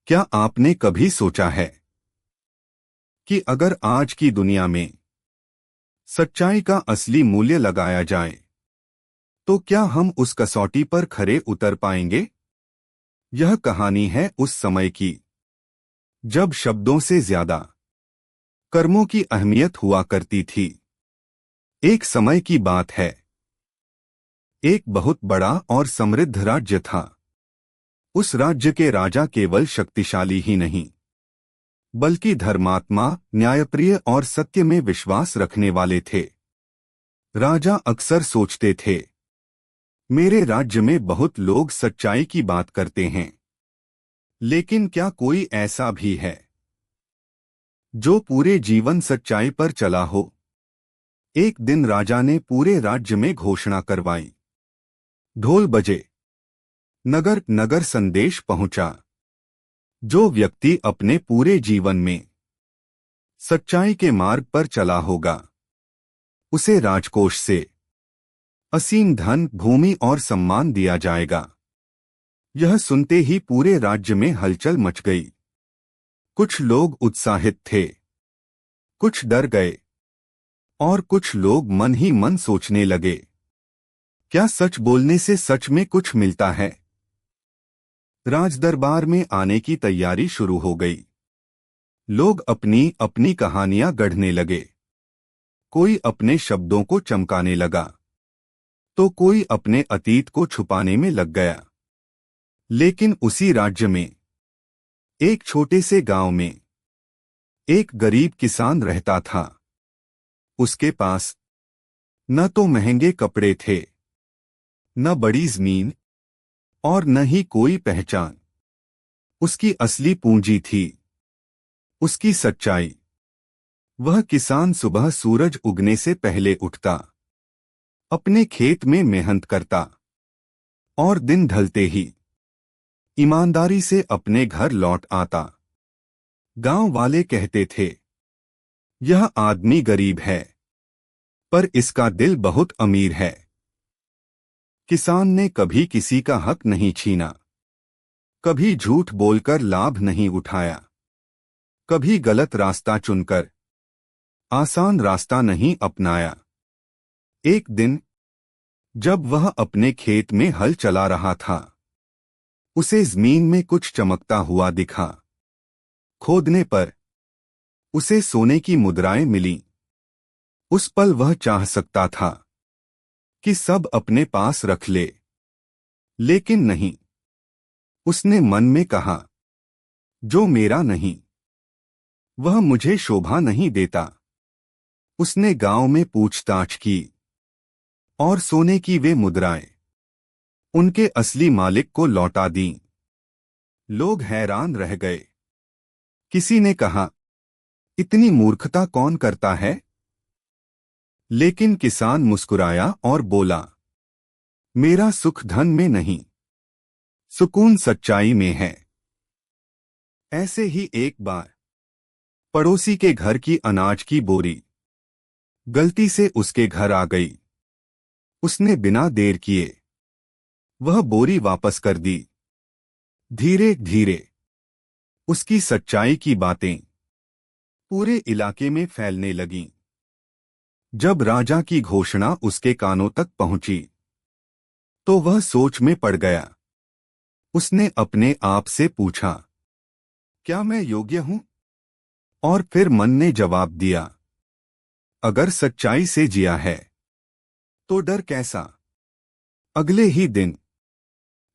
क्या आपने कभी सोचा है कि अगर आज की दुनिया में सच्चाई का असली मूल्य लगाया जाए तो क्या हम उस कसौटी पर खरे उतर पाएंगे? यह कहानी है उस समय की जब शब्दों से ज्यादा कर्मों की अहमियत हुआ करती थी। एक समय की बात है। एक बहुत बड़ा और समृद्ध राज्य था। उस राज्य के राजा केवल शक्तिशाली ही नहीं बल्कि धर्मात्मा, न्यायप्रिय और सत्य में विश्वास रखने वाले थे। राजा अक्सर सोचते थे, मेरे राज्य में बहुत लोग सच्चाई की बात करते हैं, लेकिन क्या कोई ऐसा भी है जो पूरे जीवन सच्चाई पर चला हो? एक दिन राजा ने पूरे राज्य में घोषणा करवाई। ढोल बजे, नगर नगर संदेश पहुंचा। जो व्यक्ति अपने पूरे जीवन में सच्चाई के मार्ग पर चला होगा, उसे राजकोष से असीम धन, भूमि और सम्मान दिया जाएगा। यह सुनते ही पूरे राज्य में हलचल मच गई। कुछ लोग उत्साहित थे, कुछ डर गए और कुछ लोग मन ही मन सोचने लगे, क्या सच बोलने से सच में कुछ मिलता है? राजदरबार में आने की तैयारी शुरू हो गई। लोग अपनी अपनी कहानियां गढ़ने लगे। कोई अपने शब्दों को चमकाने लगा तो कोई अपने अतीत को छुपाने में लग गया। लेकिन उसी राज्य में, एक छोटे से गांव में, एक गरीब किसान रहता था। उसके पास न तो महंगे कपड़े थे, न बड़ी जमीन और न ही कोई पहचान। उसकी असली पूंजी थी उसकी सच्चाई। वह किसान सुबह सूरज उगने से पहले उठता, अपने खेत में मेहनत करता और दिन ढलते ही ईमानदारी से अपने घर लौट आता। गांव वाले कहते थे, यह आदमी गरीब है पर इसका दिल बहुत अमीर है। किसान ने कभी किसी का हक नहीं छीना, कभी झूठ बोलकर लाभ नहीं उठाया, कभी गलत रास्ता चुनकर आसान रास्ता नहीं अपनाया। एक दिन जब वह अपने खेत में हल चला रहा था, उसे जमीन में कुछ चमकता हुआ दिखा। खोदने पर उसे सोने की मुद्राएं मिलीं। उस पल वह चाह सकता था कि सब अपने पास रख ले, लेकिन नहीं। उसने मन में कहा, जो मेरा नहीं वह मुझे शोभा नहीं देता। उसने गांव में पूछताछ की और सोने की वे मुद्राएं उनके असली मालिक को लौटा दीं। लोग हैरान रह गए। किसी ने कहा, इतनी मूर्खता कौन करता है? लेकिन किसान मुस्कुराया और बोला, मेरा सुख धन में नहीं, सुकून सच्चाई में है। ऐसे ही एक बार पड़ोसी के घर की अनाज की बोरी गलती से उसके घर आ गई। उसने बिना देर किए वह बोरी वापस कर दी। धीरे धीरे उसकी सच्चाई की बातें पूरे इलाके में फैलने लगीं। जब राजा की घोषणा उसके कानों तक पहुंची तो वह सोच में पड़ गया। उसने अपने आप से पूछा, क्या मैं योग्य हूं? और फिर मन ने जवाब दिया, अगर सच्चाई से जिया है तो डर कैसा? अगले ही दिन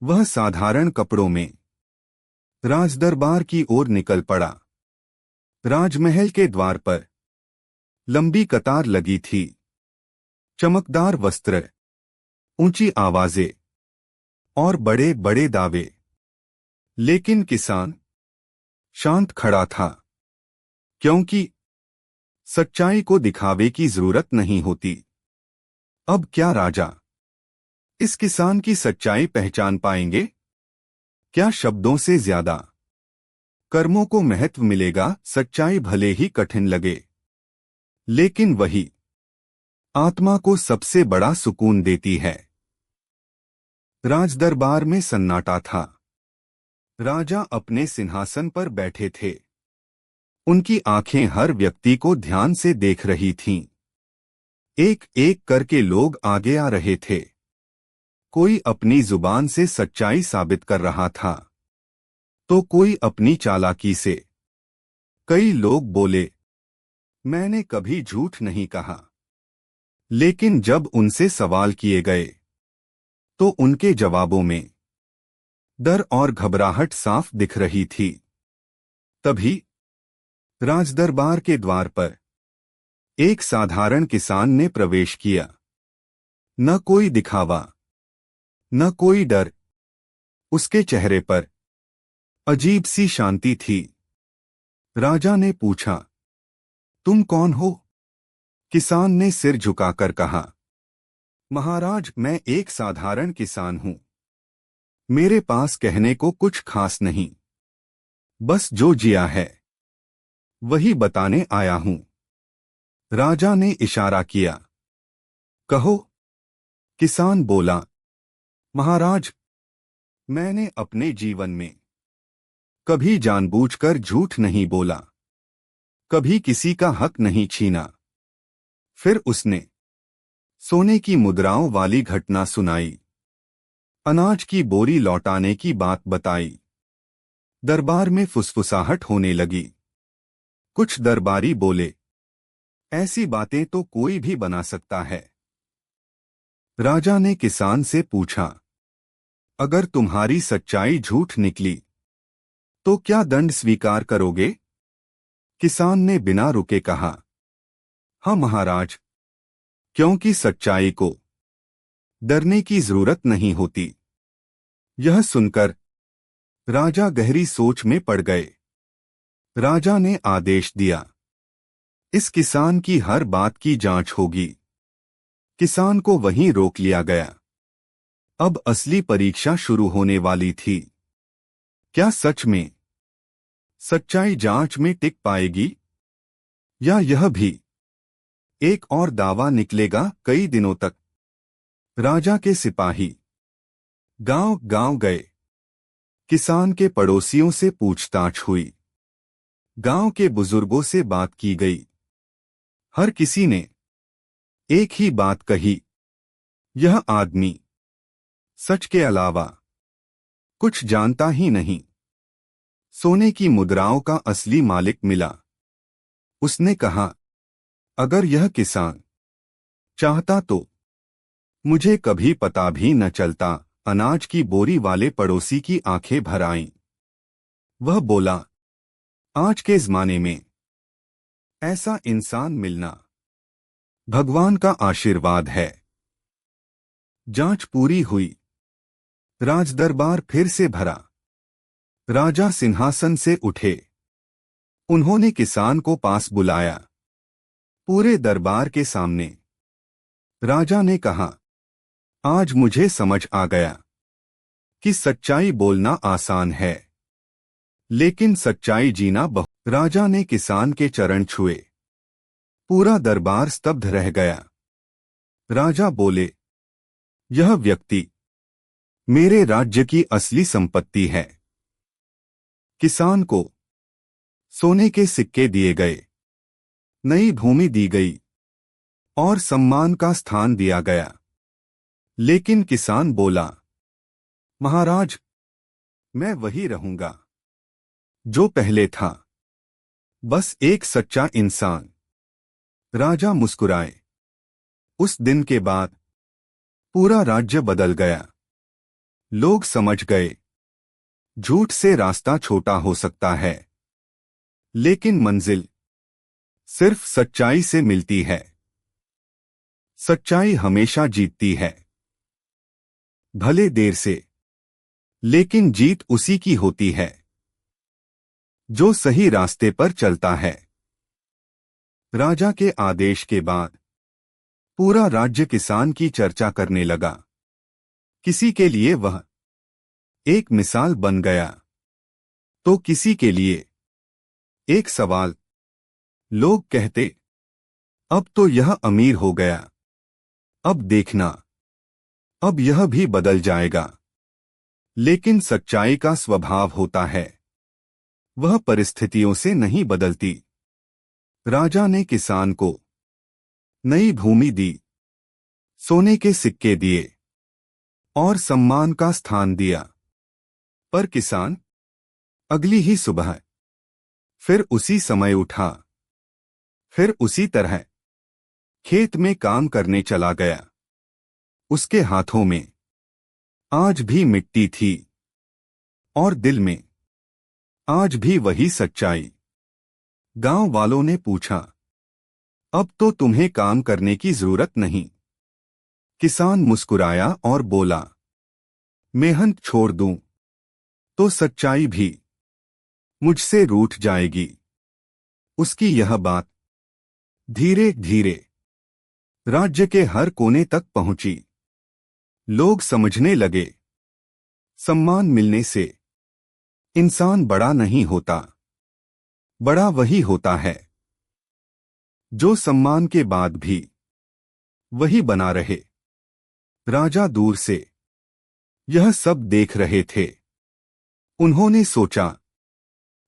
वह साधारण कपड़ों में राजदरबार की ओर निकल पड़ा। राजमहल के द्वार पर लंबी कतार लगी थी। चमकदार वस्त्र, ऊंची आवाजें और बड़े बड़े दावे। लेकिन किसान शांत खड़ा था, क्योंकि सच्चाई को दिखावे की जरूरत नहीं होती। अब क्या राजा इस किसान की सच्चाई पहचान पाएंगे? क्या शब्दों से ज्यादा कर्मों को महत्व मिलेगा? सच्चाई भले ही कठिन लगे, लेकिन वही आत्मा को सबसे बड़ा सुकून देती है। राजदरबार में सन्नाटा था। राजा अपने सिंहासन पर बैठे थे। उनकी आंखें हर व्यक्ति को ध्यान से देख रही थीं। एक एक करके लोग आगे आ रहे थे। कोई अपनी जुबान से सच्चाई साबित कर रहा था, तो कोई अपनी चालाकी से। कई लोग बोले, मैंने कभी झूठ नहीं कहा। लेकिन जब उनसे सवाल किए गए, तो उनके जवाबों में डर और घबराहट साफ दिख रही थी। तभी राजदरबार के द्वार पर एक साधारण किसान ने प्रवेश किया। न कोई दिखावा, न कोई डर। उसके चेहरे पर अजीब सी शांति थी। राजा ने पूछा, तुम कौन हो? किसान ने सिर झुकाकर कहा, महाराज, मैं एक साधारण किसान हूं। मेरे पास कहने को कुछ खास नहीं, बस जो जिया है वही बताने आया हूं। राजा ने इशारा किया, कहो। किसान बोला, महाराज, मैंने अपने जीवन में कभी जानबूझकर झूठ नहीं बोला, कभी किसी का हक नहीं छीना। फिर उसने सोने की मुद्राओं वाली घटना सुनाई, अनाज की बोरी लौटाने की बात बताई। दरबार में फुसफुसाहट होने लगी। कुछ दरबारी बोले, ऐसी बातें तो कोई भी बना सकता है। राजा ने किसान से पूछा, अगर तुम्हारी सच्चाई झूठ निकली तो क्या दंड स्वीकार करोगे? किसान ने बिना रुके कहा, हाँ महाराज, क्योंकि सच्चाई को डरने की जरूरत नहीं होती। यह सुनकर राजा गहरी सोच में पड़ गए। राजा ने आदेश दिया, इस किसान की हर बात की जांच होगी। किसान को वहीं रोक लिया गया। अब असली परीक्षा शुरू होने वाली थी। क्या सच में सच्चाई जांच में टिक पाएगी, या यह भी एक और दावा निकलेगा कई दिनों तक? राजा के सिपाही गांव गांव गए। किसान के पड़ोसियों से पूछताछ हुई। गांव के बुजुर्गों से बात की गई। हर किसी ने एक ही बात कही, यह आदमी सच के अलावा कुछ जानता ही नहीं। सोने की मुद्राओं का असली मालिक मिला। उसने कहा, अगर यह किसान चाहता तो मुझे कभी पता भी न चलता। अनाज की बोरी वाले पड़ोसी की आंखें भर आईं। वह बोला, आज के जमाने में ऐसा इंसान मिलना भगवान का आशीर्वाद है। जांच पूरी हुई। राजदरबार फिर से भरा। राजा सिंहासन से उठे। उन्होंने किसान को पास बुलाया। पूरे दरबार के सामने राजा ने कहा, आज मुझे समझ आ गया कि सच्चाई बोलना आसान है, लेकिन सच्चाई जीना बहुत। राजा ने किसान के चरण छुए। पूरा दरबार स्तब्ध रह गया। राजा बोले, यह व्यक्ति मेरे राज्य की असली संपत्ति है। किसान को सोने के सिक्के दिए गए, नई भूमि दी गई और सम्मान का स्थान दिया गया। लेकिन किसान बोला, महाराज, मैं वही रहूंगा जो पहले था, बस एक सच्चा इंसान। राजा मुस्कुराए। उस दिन के बाद पूरा राज्य बदल गया। लोग समझ गए, झूठ से रास्ता छोटा हो सकता है, लेकिन मंजिल सिर्फ सच्चाई से मिलती है। सच्चाई हमेशा जीतती है, भले देर से, लेकिन जीत उसी की होती है जो सही रास्ते पर चलता है। राजा के आदेश के बाद पूरा राज्य किसान की चर्चा करने लगा। किसी के लिए वह एक मिसाल बन गया, तो किसी के लिए एक सवाल। लोग कहते, अब तो यह अमीर हो गया, अब देखना, अब यह भी बदल जाएगा। लेकिन सच्चाई का स्वभाव होता है, वह परिस्थितियों से नहीं बदलती। राजा ने किसान को नई भूमि दी, सोने के सिक्के दिए और सम्मान का स्थान दिया। पर किसान अगली ही सुबह फिर उसी समय उठा, फिर उसी तरह खेत में काम करने चला गया। उसके हाथों में आज भी मिट्टी थी और दिल में आज भी वही सच्चाई। गांव वालों ने पूछा, अब तो तुम्हें काम करने की जरूरत नहीं। किसान मुस्कुराया और बोला, मेहनत छोड़ दूं तो सच्चाई भी मुझसे रूठ जाएगी। उसकी यह बात धीरे धीरे राज्य के हर कोने तक पहुंची। लोग समझने लगे, सम्मान मिलने से इंसान बड़ा नहीं होता, बड़ा वही होता है जो सम्मान के बाद भी वही बना रहे। राजा दूर से यह सब देख रहे थे। उन्होंने सोचा,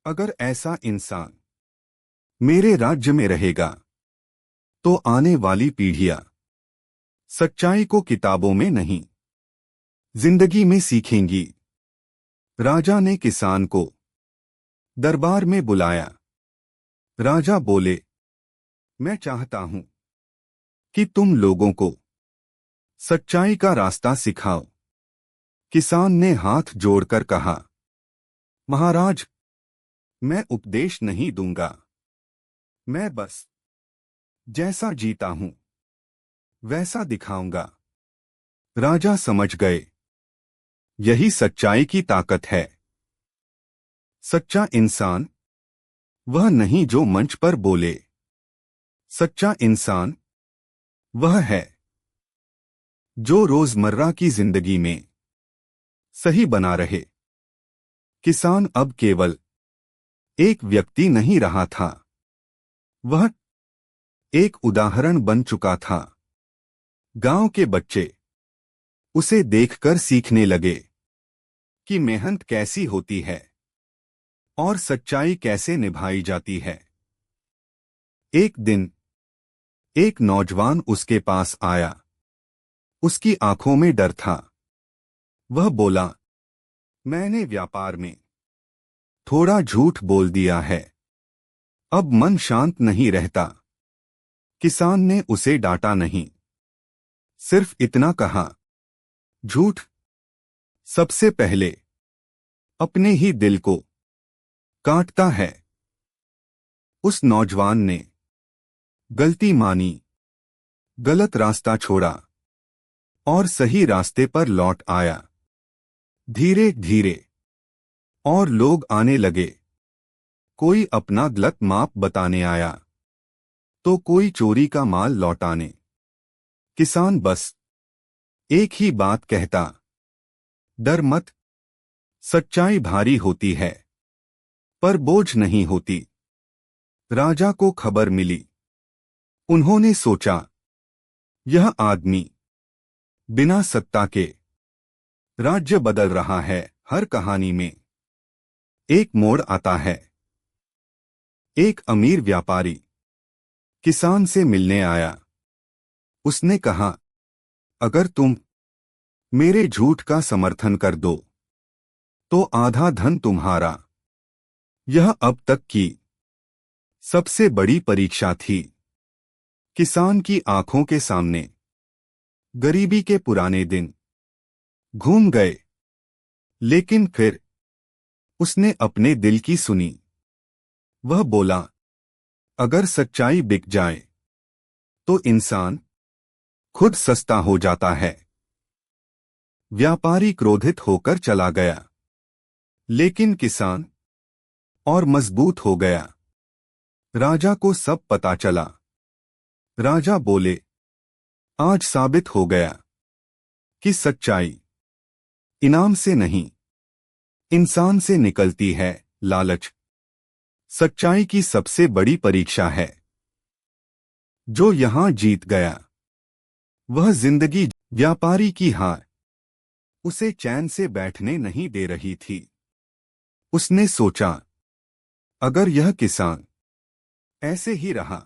अगर ऐसा इंसान मेरे राज्य में रहेगा तो आने वाली पीढ़ियां सच्चाई को किताबों में नहीं, जिंदगी में सीखेंगी। राजा ने किसान को दरबार में बुलाया। राजा बोले, मैं चाहता हूं कि तुम लोगों को सच्चाई का रास्ता सिखाओ। किसान ने हाथ जोड़कर कहा, महाराज, मैं उपदेश नहीं दूंगा, मैं बस जैसा जीता हूं वैसा दिखाऊंगा। राजा समझ गए, यही सच्चाई की ताकत है। सच्चा इंसान वह नहीं जो मंच पर बोले, सच्चा इंसान वह है जो रोजमर्रा की जिंदगी में सही बना रहे। किसान अब केवल एक व्यक्ति नहीं रहा था, वह एक उदाहरण बन चुका था। गांव के बच्चे उसे देखकर सीखने लगे कि मेहनत कैसी होती है और सच्चाई कैसे निभाई जाती है। एक दिन एक नौजवान उसके पास आया। उसकी आंखों में डर था। वह बोला, मैंने व्यापार में थोड़ा झूठ बोल दिया है, अब मन शांत नहीं रहता। किसान ने उसे डांटा नहीं, सिर्फ इतना कहा, झूठ सबसे पहले अपने ही दिल को काटता है। उस नौजवान ने गलती मानी, गलत रास्ता छोड़ा और सही रास्ते पर लौट आया। धीरे धीरे और लोग आने लगे। कोई अपना गलत माप बताने आया तो कोई चोरी का माल लौटाने। किसान बस एक ही बात कहता, डर मत, सच्चाई भारी होती है पर बोझ नहीं होती। राजा को खबर मिली। उन्होंने सोचा, यह आदमी बिना सत्ता के राज्य बदल रहा है। हर कहानी में एक मोड़ आता है। एक अमीर व्यापारी किसान से मिलने आया। उसने कहा, अगर तुम मेरे झूठ का समर्थन कर दो तो आधा धन तुम्हारा। यह अब तक की सबसे बड़ी परीक्षा थी। किसान की आंखों के सामने गरीबी के पुराने दिन घूम गए, लेकिन फिर उसने अपने दिल की सुनी। वह बोला, अगर सच्चाई बिक जाए तो इंसान खुद सस्ता हो जाता है। व्यापारी क्रोधित होकर चला गया, लेकिन किसान और मजबूत हो गया। राजा को सब पता चला। राजा बोले, आज साबित हो गया कि सच्चाई इनाम से नहीं, इंसान से निकलती है। लालच सच्चाई की सबसे बड़ी परीक्षा है। जो यहां जीत गया वह जिंदगी। व्यापारी की हार उसे चैन से बैठने नहीं दे रही थी। उसने सोचा, अगर यह किसान ऐसे ही रहा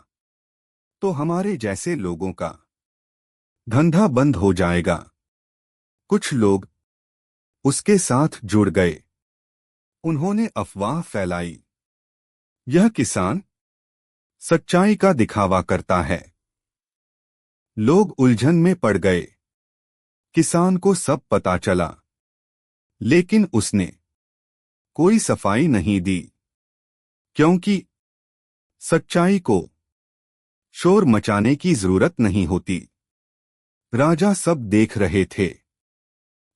तो हमारे जैसे लोगों का धंधा बंद हो जाएगा। कुछ लोग उसके साथ जुड़ गए। उन्होंने अफवाह फैलाई, यह किसान सच्चाई का दिखावा करता है। लोग उलझन में पड़ गए। किसान को सब पता चला, लेकिन उसने कोई सफाई नहीं दी, क्योंकि सच्चाई को शोर मचाने की जरूरत नहीं होती। राजा सब देख रहे थे।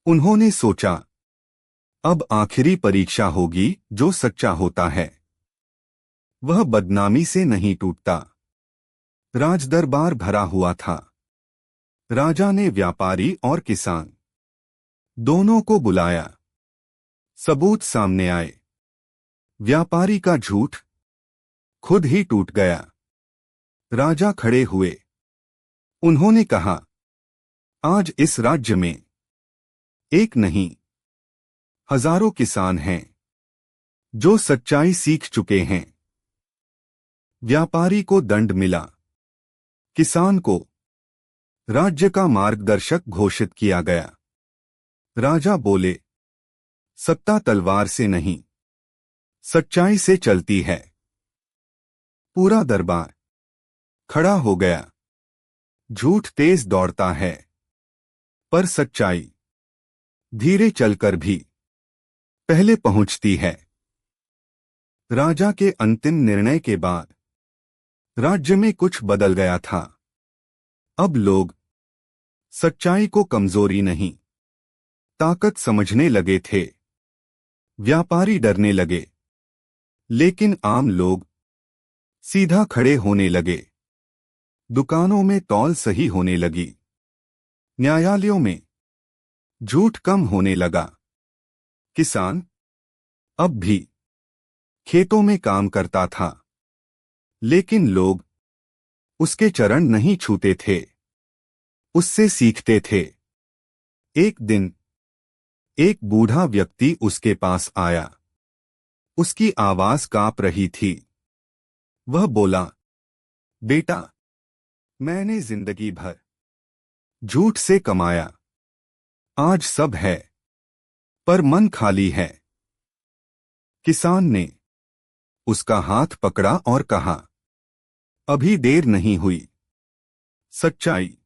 उन्होंने सोचा, अब आखिरी परीक्षा होगी। जो सच्चा होता है वह बदनामी से नहीं टूटता। राजदरबार भरा हुआ था। राजा ने व्यापारी और किसान दोनों को बुलाया। सबूत सामने आए। व्यापारी का झूठ खुद ही टूट गया। राजा खड़े हुए। उन्होंने कहा, आज इस राज्य में एक नहीं, हजारों किसान हैं जो सच्चाई सीख चुके हैं। व्यापारी को दंड मिला। किसान को राज्य का मार्गदर्शक घोषित किया गया। राजा बोले, सत्ता तलवार से नहीं, सच्चाई से चलती है। पूरा दरबार खड़ा हो गया। झूठ तेज दौड़ता है, पर सच्चाई धीरे चलकर भी पहले पहुंचती है। राजा के अंतिम निर्णय के बाद राज्य में कुछ बदल गया था। अब लोग सच्चाई को कमजोरी नहीं, ताकत समझने लगे थे। व्यापारी डरने लगे, लेकिन आम लोग सीधा खड़े होने लगे। दुकानों में तौल सही होने लगी। न्यायालयों में झूठ कम होने लगा। किसान अब भी खेतों में काम करता था, लेकिन लोग उसके चरण नहीं छूते थे, उससे सीखते थे। एक दिन एक बूढ़ा व्यक्ति उसके पास आया। उसकी आवाज कांप रही थी। वह बोला, बेटा, मैंने जिंदगी भर झूठ से कमाया। आज सब है, पर मन खाली है। किसान ने उसका हाथ पकड़ा और कहा, अभी देर नहीं हुई। सच्चाई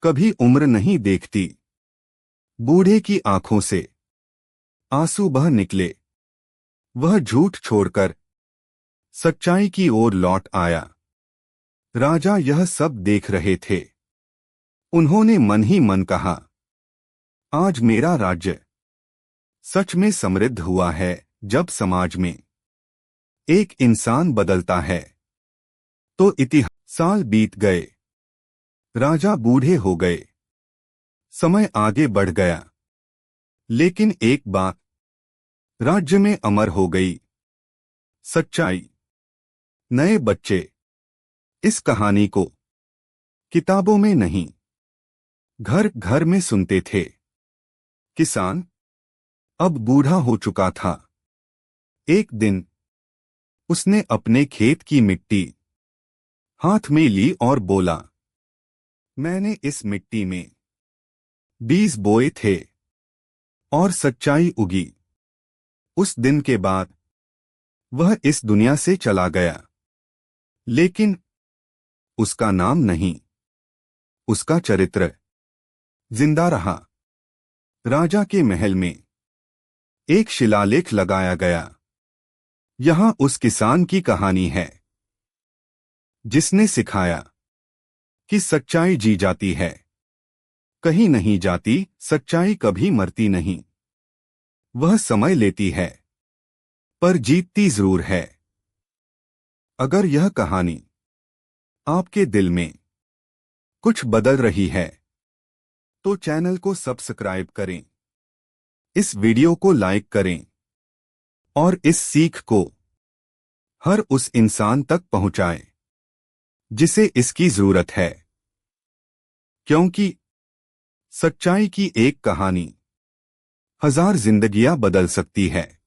कभी उम्र नहीं देखती। बूढ़े की आंखों से आंसू बह निकले। वह झूठ छोड़कर सच्चाई की ओर लौट आया। राजा यह सब देख रहे थे। उन्होंने मन ही मन कहा, आज मेरा राज्य सच में समृद्ध हुआ है। जब समाज में एक इंसान बदलता है तो इतिहास। साल बीत गए। राजा बूढ़े हो गए। समय आगे बढ़ गया, लेकिन एक बात राज्य में अमर हो गई, सच्चाई। नए बच्चे इस कहानी को किताबों में नहीं, घर घर में सुनते थे। किसान अब बूढ़ा हो चुका था। एक दिन उसने अपने खेत की मिट्टी हाथ में ली और बोला, मैंने इस मिट्टी में बीज बोए थे और सच्चाई उगी। उस दिन के बाद वह इस दुनिया से चला गया, लेकिन उसका नाम नहीं, उसका चरित्र जिंदा रहा। राजा के महल में एक शिलालेख लगाया गया। यहां उस किसान की कहानी है जिसने सिखाया कि सच्चाई जी जाती है, कहीं नहीं जाती। सच्चाई कभी मरती नहीं। वह समय लेती है, पर जीतती जरूर है। अगर यह कहानी आपके दिल में कुछ बदल रही है तो चैनल को सब्सक्राइब करें, इस वीडियो को लाइक करें और इस सीख को हर उस इंसान तक पहुंचाएं जिसे इसकी जरूरत है, क्योंकि सच्चाई की एक कहानी 1000 जिंदगियां बदल सकती है।